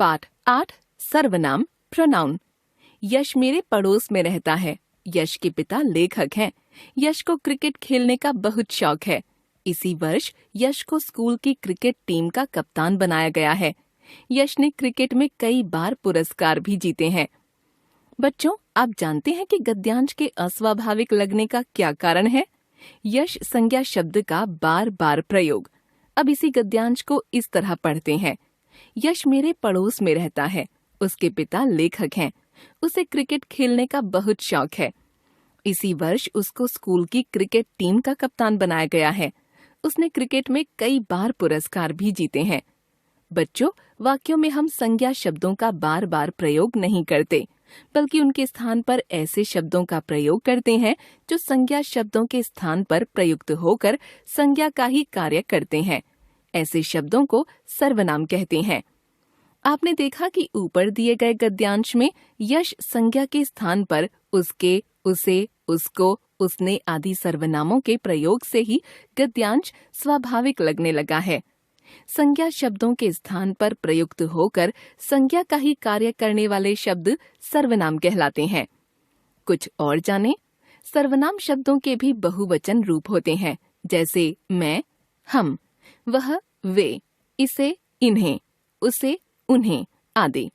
पाठ 8 सर्वनाम प्रोनाउन। यश मेरे पड़ोस में रहता है। यश के पिता लेखक हैं। यश को क्रिकेट खेलने का बहुत शौक है। इसी वर्ष यश को स्कूल की क्रिकेट टीम का कप्तान बनाया गया है। यश ने क्रिकेट में कई बार पुरस्कार भी जीते हैं। बच्चों, आप जानते हैं कि गद्यांश के अस्वाभाविक लगने का क्या कारण है? यश संज्ञा शब्द का बार बार प्रयोग। अब इसी गद्यांश को इस तरह पढ़ते हैं। यश मेरे पड़ोस में रहता है। उसके पिता लेखक हैं। उसे क्रिकेट खेलने का बहुत शौक है। इसी वर्ष उसको स्कूल की क्रिकेट टीम का कप्तान बनाया गया है। उसने क्रिकेट में कई बार पुरस्कार भी जीते हैं। बच्चों, वाक्यों में हम संज्ञा शब्दों का बार बार प्रयोग नहीं करते, बल्कि उनके स्थान पर ऐसे शब्दों का प्रयोग करते हैं जो संज्ञा शब्दों के स्थान पर प्रयुक्त होकर संज्ञा का ही कार्य करते हैं। ऐसे शब्दों को सर्वनाम कहते हैं। आपने देखा कि ऊपर दिए गए गद्यांश में यश संज्ञा के स्थान पर उसके, उसे, उसको, उसने आदि सर्वनामों के प्रयोग से ही गद्यांश स्वाभाविक लगने लगा है। संज्ञा शब्दों के स्थान पर प्रयुक्त होकर संज्ञा का ही कार्य करने वाले शब्द सर्वनाम कहलाते हैं। कुछ और जानें। सर्वनाम शब्दों के भी बहुवचन रूप होते हैं, जैसे मैं, हम, वह, वे, इसे, इन्हें, उसे, उन्हें आदि।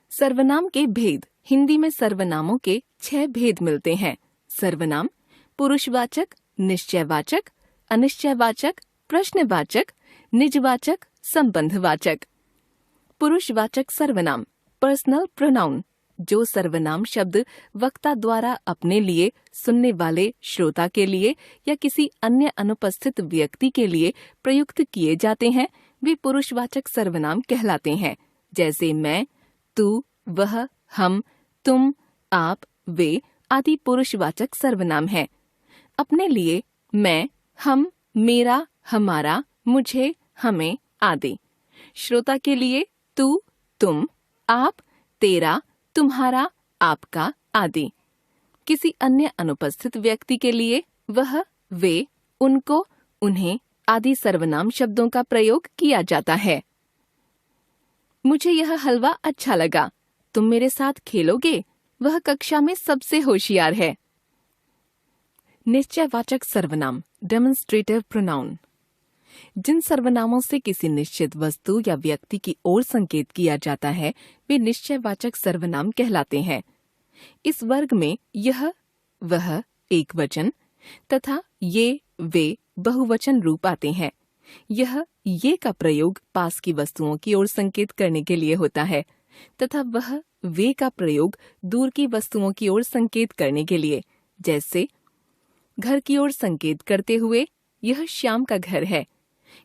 सर्वनाम के भेद। हिंदी में सर्वनामों के 6 भेद मिलते हैं। सर्वनाम पुरुषवाचक, निश्चयवाचक, अनिश्चयवाचक, प्रश्नवाचक, निजवाचक, संबंधवाचक। पुरुषवाचक सर्वनाम पर्सनल प्रोनाउन, जो सर्वनाम शब्द वक्ता द्वारा अपने लिए, सुनने वाले श्रोता के लिए या किसी अन्य अनुपस्थित व्यक्ति के लिए प्रयुक्त किए जाते हैं, वे पुरुषवाचक सर्वनाम कहलाते हैं। जैसे मैं, तू, वह, हम, तुम, आप, वे आदि पुरुषवाचक सर्वनाम हैं। अपने लिए मैं, हम, मेरा, हमारा, मुझे, हमें आदि। श्रोता के लिए तू, तुम, आप, तेरा, तुम्हारा, आपका आदि। किसी अन्य अनुपस्थित व्यक्ति के लिए वह, वे, उनको, उन्हें आदि सर्वनाम शब्दों का प्रयोग किया जाता है। मुझे यह हलवा अच्छा लगा। तुम मेरे साथ खेलोगे? वह कक्षा में सबसे होशियार है। निश्चयवाचक सर्वनाम डेमोन्स्ट्रेटिव प्रोनाउन। जिन सर्वनामों से किसी निश्चित वस्तु या व्यक्ति की ओर संकेत किया जाता है, वे निश्चयवाचक सर्वनाम कहलाते हैं। इस वर्ग में यह, वह एकवचन तथा ये, वे बहुवचन रूप आते हैं। यह, ये का प्रयोग पास की वस्तुओं की ओर संकेत करने के लिए होता है तथा वह, वे का प्रयोग दूर की वस्तुओं की ओर संकेत करने के लिए। जैसे घर की ओर संकेत करते हुए यह श्याम का घर है।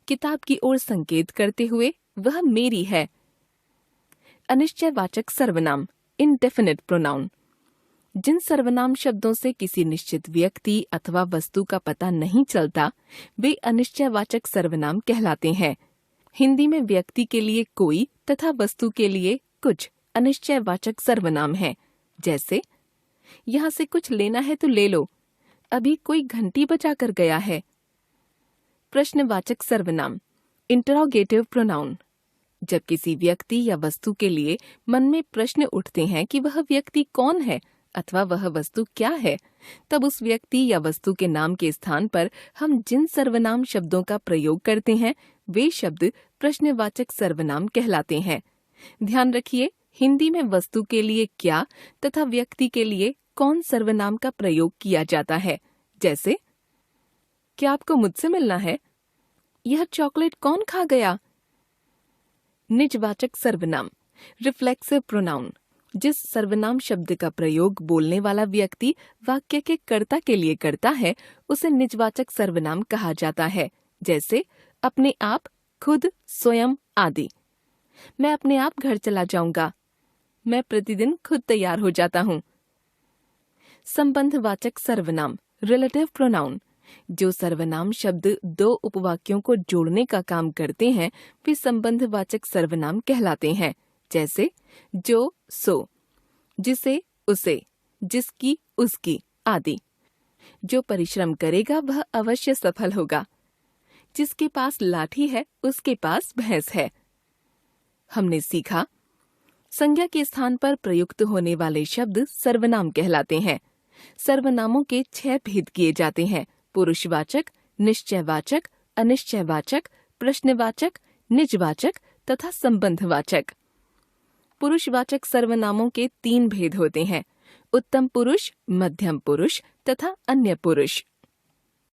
किताब की ओर संकेत करते हुए वह मेरी है। अनिश्चयवाचक सर्वनाम इनडेफिनिट प्रोनाउन। जिन सर्वनाम शब्दों से किसी निश्चित व्यक्ति अथवा वस्तु का पता नहीं चलता, वे अनिश्चयवाचक सर्वनाम कहलाते हैं। हिंदी में व्यक्ति के लिए कोई तथा वस्तु के लिए कुछ अनिश्चयवाचक सर्वनाम हैं। जैसे यहाँ से कुछ लेना है तो ले लो, अभी कोई घंटी बजा कर गया है। प्रश्नवाचक सर्वनाम इंटरोगेटिव प्रोनाउन। जब किसी व्यक्ति या वस्तु के लिए मन में प्रश्न उठते हैं कि वह व्यक्ति कौन है अथवा वह वस्तु क्या है, तब उस व्यक्ति या वस्तु के नाम के स्थान पर हम जिन सर्वनाम शब्दों का प्रयोग करते हैं, वे शब्द प्रश्नवाचक सर्वनाम कहलाते हैं। ध्यान रखिए, हिंदी में वस्तु के लिए क्या तथा व्यक्ति के लिए कौन सर्वनाम का प्रयोग किया जाता है। जैसे क्या आपको मुझसे मिलना है? यह चॉकलेट कौन खा गया? निजवाचक सर्वनाम रिफ्लेक्सिव प्रोनाउन। जिस सर्वनाम शब्द का प्रयोग बोलने वाला व्यक्ति वाक्य के कर्ता के लिए करता है, उसे निजवाचक सर्वनाम कहा जाता है। जैसे अपने आप, खुद, स्वयं आदि। मैं अपने आप घर चला जाऊंगा। मैं प्रतिदिन खुद तैयार हो जाता हूँ। संबंधवाचक सर्वनाम रिलेटिव प्रोनाउन। जो सर्वनाम शब्द दो उपवाक्यों को जोड़ने का काम करते हैं, वे संबंधवाचक सर्वनाम कहलाते हैं। जैसे जो, सो, जिसे, उसे, जिसकी, उसकी आदि। जो परिश्रम करेगा वह अवश्य सफल होगा। जिसके पास लाठी है उसके पास भैंस है। हमने सीखा संज्ञा के स्थान पर प्रयुक्त होने वाले शब्द सर्वनाम कहलाते हैं। सर्वनामों के 6 भेद किए जाते हैं: पुरुषवाचक, निश्चयवाचक, अनिश्चयवाचक, प्रश्नवाचक, निजवाचक तथा संबंधवाचक। पुरुषवाचक सर्वनामों के 3 भेद होते हैं: उत्तम पुरुष, मध्यम पुरुष तथा अन्य पुरुष।